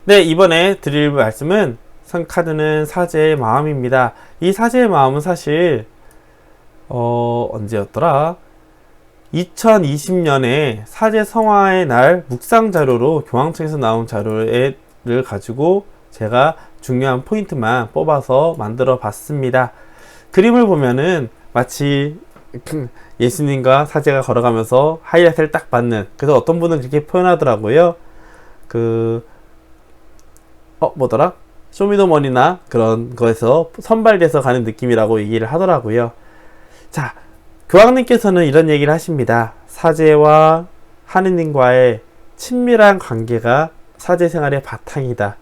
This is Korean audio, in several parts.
네, 이번에 드릴 말씀은 카드는 사제의 마음입니다. 이 사제의 마음은 사실 언제였더라? 2020년에 사제 성화의 날 묵상 자료로 교황청에서 나온 자료를 가지고 제가 중요한 포인트만 뽑아서 만들어 봤습니다. 그림을 보면은 마치 예수님과 사제가 걸어가면서 하이라이트를 딱 받는, 그래서 어떤 분은 그렇게 표현하더라고요. 뭐더라? 쇼미더머니나 그런 거에서 선발돼서 가는 느낌이라고 얘기를 하더라고요. 자, 교황님께서는 이런 얘기를 하십니다. 사제와 하느님과의 친밀한 관계가 사제 생활의 바탕이다.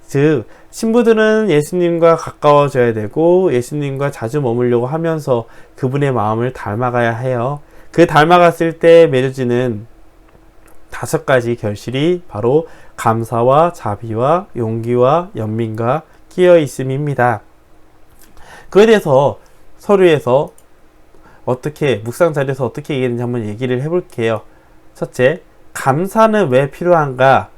즉, 신부들은 예수님과 가까워져야 되고 예수님과 자주 머물려고 하면서 그분의 마음을 닮아가야 해요. 그 닮아갔을 때 맺어지는 5가지 결실이 바로 감사와 자비와 용기와 연민과 끼어 있음입니다. 그에 대해서 서류에서 묵상 자리에서 어떻게 얘기했는지 한번 얘기를 해볼게요. 첫째, 감사는 왜 필요한가?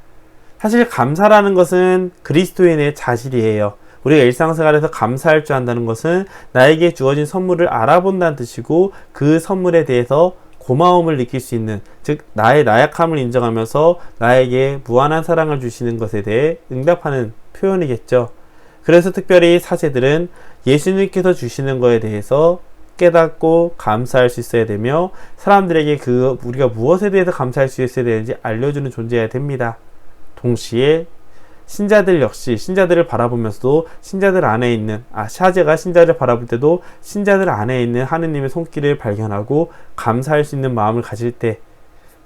사실 감사라는 것은 그리스도인의 자질이에요. 우리가 일상생활에서 감사할 줄 안다는 것은 나에게 주어진 선물을 알아본다는 뜻이고, 그 선물에 대해서 고마움을 느낄 수 있는, 즉 나의 나약함을 인정하면서 나에게 무한한 사랑을 주시는 것에 대해 응답하는 표현이겠죠. 그래서 특별히 사제들은 예수님께서 주시는 것에 대해서 깨닫고 감사할 수 있어야 되며, 사람들에게 우리가 무엇에 대해서 감사할 수 있어야 되는지 알려주는 존재여야 됩니다. 동시에 신자들 역시 신자들을 바라보면서도 신자들 안에 있는 사제가 신자를 바라볼 때도 신자들 안에 있는 하느님의 손길을 발견하고 감사할 수 있는 마음을 가질 때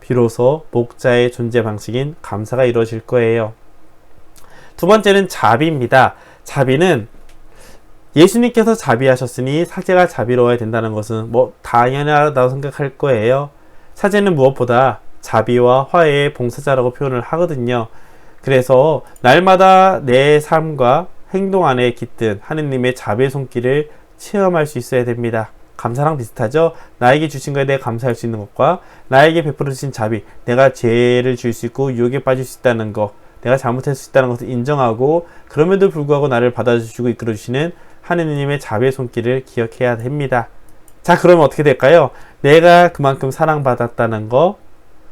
비로소 목자의 존재 방식인 감사가 이루어질 거예요. 두 번째는 자비입니다. 자비는 예수님께서 자비하셨으니 사제가 자비로워야 된다는 것은 당연하다고 생각할 거예요. 사제는 무엇보다 자비와 화해의 봉사자라고 표현을 하거든요. 그래서 날마다 내 삶과 행동 안에 깃든 하느님의 자비의 손길을 체험할 수 있어야 됩니다. 감사랑 비슷하죠? 나에게 주신 것에 대해 감사할 수 있는 것과 나에게 베풀어 주신 자비, 내가 죄를 지을 수 있고 유혹에 빠질 수 있다는 것, 내가 잘못할 수 있다는 것을 인정하고 그럼에도 불구하고 나를 받아주시고 이끌어 주시는 하느님의 자비의 손길을 기억해야 됩니다. 자, 그러면 어떻게 될까요? 내가 그만큼 사랑받았다는 것,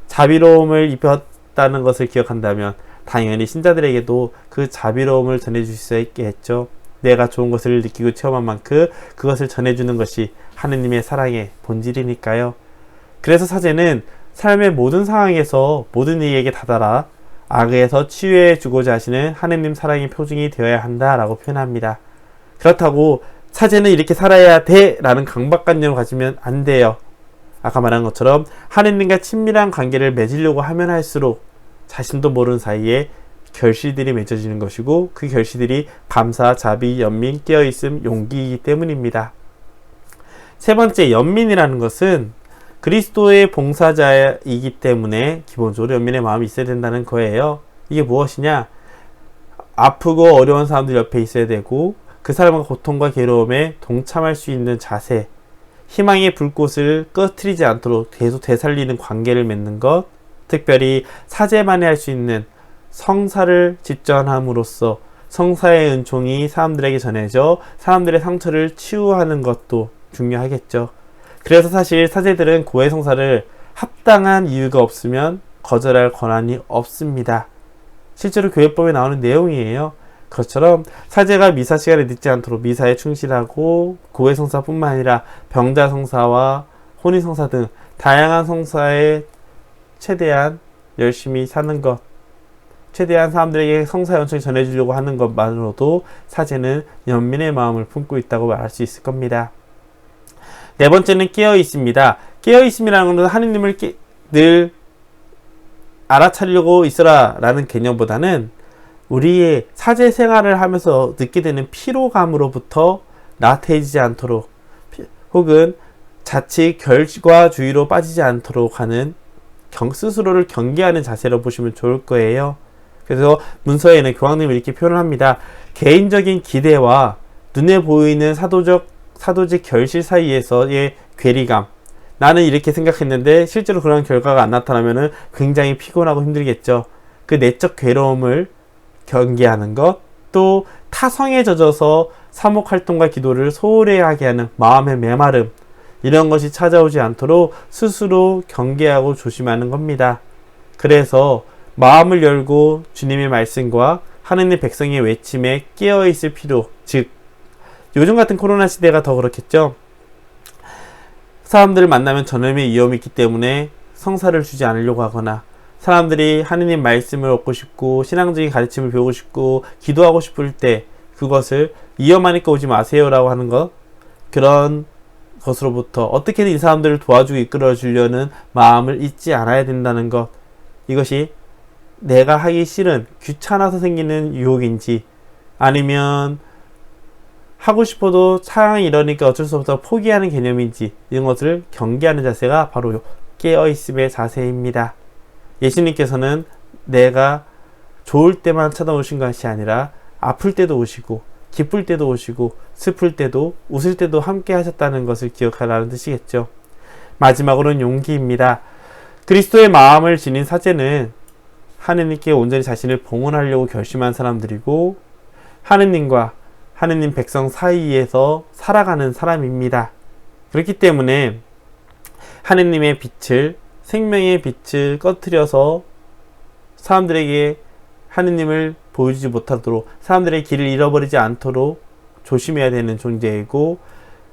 자비로움을 입혔다는 것을 기억한다면 당연히 신자들에게도 그 자비로움을 전해줄 수 있겠죠. 내가 좋은 것을 느끼고 체험한 만큼 그것을 전해주는 것이 하느님의 사랑의 본질이니까요. 그래서 사제는 삶의 모든 상황에서 모든 이에게 다다라 악에서 치유해 주고자 하시는 하느님 사랑의 표징이 되어야 한다라고 표현합니다. 그렇다고 사제는 이렇게 살아야 돼 라는 강박관념을 가지면 안 돼요. 아까 말한 것처럼 하느님과 친밀한 관계를 맺으려고 하면 할수록 자신도 모르는 사이에 결실들이 맺어지는 것이고, 그 결실들이 감사, 자비, 연민, 깨어있음, 용기이기 때문입니다. 세 번째, 연민이라는 것은 그리스도의 봉사자이기 때문에 기본적으로 연민의 마음이 있어야 된다는 거예요. 이게 무엇이냐? 아프고 어려운 사람들 옆에 있어야 되고 그 사람의 고통과 괴로움에 동참할 수 있는 자세, 희망의 불꽃을 꺼트리지 않도록 계속 되살리는 관계를 맺는 것, 특별히 사제만이 할 수 있는 성사를 집전함으로써 성사의 은총이 사람들에게 전해져 사람들의 상처를 치유하는 것도 중요하겠죠. 그래서 사실 사제들은 고해 성사를 합당한 이유가 없으면 거절할 권한이 없습니다. 실제로 교회법에 나오는 내용이에요. 그것처럼 사제가 미사 시간에 늦지 않도록 미사에 충실하고 고해 성사뿐만 아니라 병자 성사와 혼인 성사 등 다양한 성사에 최대한 열심히 사는 것, 최대한 사람들에게 성사의 은총을 전해주려고 하는 것만으로도 사제는 연민의 마음을 품고 있다고 말할 수 있을 겁니다. 네 번째는 깨어있습니다. 깨어있음이라는 것은 하느님을 늘 알아차리려고 있어라 라는 개념보다는 우리의 사제 생활을 하면서 느끼게 되는 피로감으로부터 나태해지지 않도록, 혹은 자칫 결과주의로 빠지지 않도록 하는 스스로를 경계하는 자세로 보시면 좋을 거예요. 그래서 문서에는 교황님이 이렇게 표현을 합니다. 개인적인 기대와 눈에 보이는 사도적 결실 사이에서의 괴리감. 나는 이렇게 생각했는데 실제로 그런 결과가 안 나타나면 굉장히 피곤하고 힘들겠죠. 그 내적 괴로움을 경계하는 것, 또 타성에 젖어서 사목활동과 기도를 소홀히 하게 하는 마음의 메마름, 이런 것이 찾아오지 않도록 스스로 경계하고 조심하는 겁니다. 그래서 마음을 열고 주님의 말씀과 하느님 백성의 외침에 깨어있을 필요, 즉 요즘 같은 코로나 시대가 더 그렇겠죠. 사람들을 만나면 전염의 위험이 있기 때문에 성사를 주지 않으려고 하거나, 사람들이 하느님 말씀을 얻고 싶고 신앙적인 가르침을 배우고 싶고 기도하고 싶을 때 그것을 위험하니까 오지 마세요 라고 하는 것, 그런 것으로부터 어떻게든 이 사람들을 도와주고 이끌어 주려는 마음을 잊지 않아야 된다는 것, 이것이 내가 하기 싫은 귀찮아서 생기는 유혹인지, 아니면 하고 싶어도 상황이 이러니까 어쩔 수 없어 포기하는 개념인지, 이런 것을 경계하는 자세가 바로 깨어있음의 자세입니다. 예수님께서는 내가 좋을 때만 찾아오신 것이 아니라 아플 때도 오시고 기쁠 때도 오시고 슬플 때도 웃을 때도 함께 하셨다는 것을 기억하라는 뜻이겠죠. 마지막으로는 용기입니다. 그리스도의 마음을 지닌 사제는 하느님께 온전히 자신을 봉헌하려고 결심한 사람들이고, 하느님과 하느님 백성 사이에서 살아가는 사람입니다. 그렇기 때문에 하느님의 빛을, 생명의 빛을 꺼트려서 사람들에게 하느님을 보여주지 못하도록, 사람들의 길을 잃어버리지 않도록 조심해야 되는 존재이고,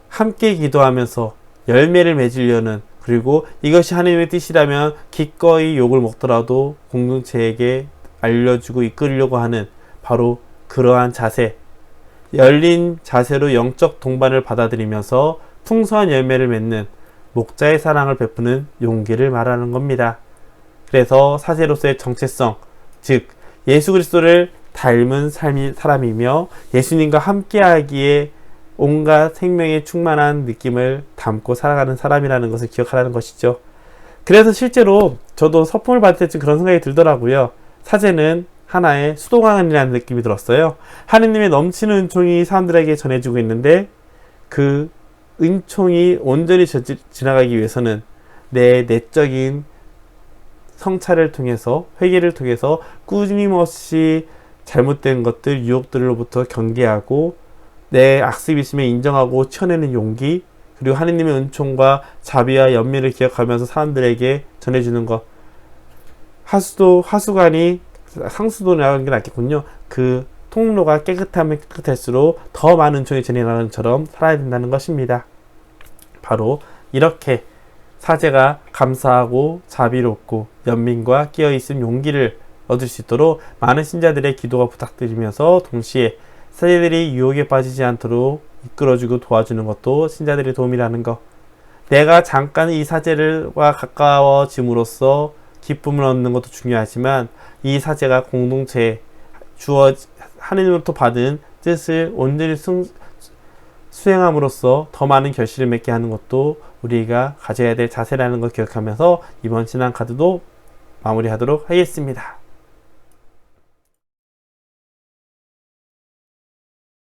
함께 기도하면서 열매를 맺으려는, 그리고 이것이 하느님의 뜻이라면 기꺼이 욕을 먹더라도 공동체에게 알려주고 이끌려고 하는 바로 그러한 자세, 열린 자세로 영적 동반을 받아들이면서 풍성한 열매를 맺는 목자의 사랑을 베푸는 용기를 말하는 겁니다. 그래서 사제로서의 정체성, 즉 예수 그리스도를 닮은 사람이며 예수님과 함께하기에 온갖 생명에 충만한 느낌을 담고 살아가는 사람이라는 것을 기억하라는 것이죠. 그래서 실제로 저도 서품을 받을 때쯤 그런 생각이 들더라고요. 사제는 하나의 수도관이라는 느낌이 들었어요. 하느님의 넘치는 은총이 사람들에게 전해지고 있는데, 그 은총이 온전히 지나가기 위해서는 내 내적인 성찰을 통해서, 회개를 통해서 끊임없이 잘못된 것들, 유혹들로부터 경계하고 내 악습이 있으면 인정하고 치워내는 용기, 그리고 하느님의 은총과 자비와 연민을 기억하면서 사람들에게 전해주는 것. 하수관이 상수도라는 게 낫겠군요. 그 통로가 깨끗하면 깨끗할수록 더 많은 은총이 전해나가는 것처럼 살아야 된다는 것입니다. 바로 이렇게 사제가 감사하고 자비롭고 연민과 깨어있음 용기를 얻을 수 있도록 많은 신자들의 기도가 부탁드리면서, 동시에 사제들이 유혹에 빠지지 않도록 이끌어주고 도와주는 것도 신자들의 도움이라는 것. 내가 잠깐 이 사제와 가까워짐으로써 기쁨을 얻는 것도 중요하지만, 이 사제가 공동체에 하느님으로부터 받은 뜻을 온전히 수행함으로써 더 많은 결실을 맺게 하는 것도 우리가 가져야 될 자세라는 걸 기억하면서 이번 신앙 카드도 마무리하도록 하겠습니다.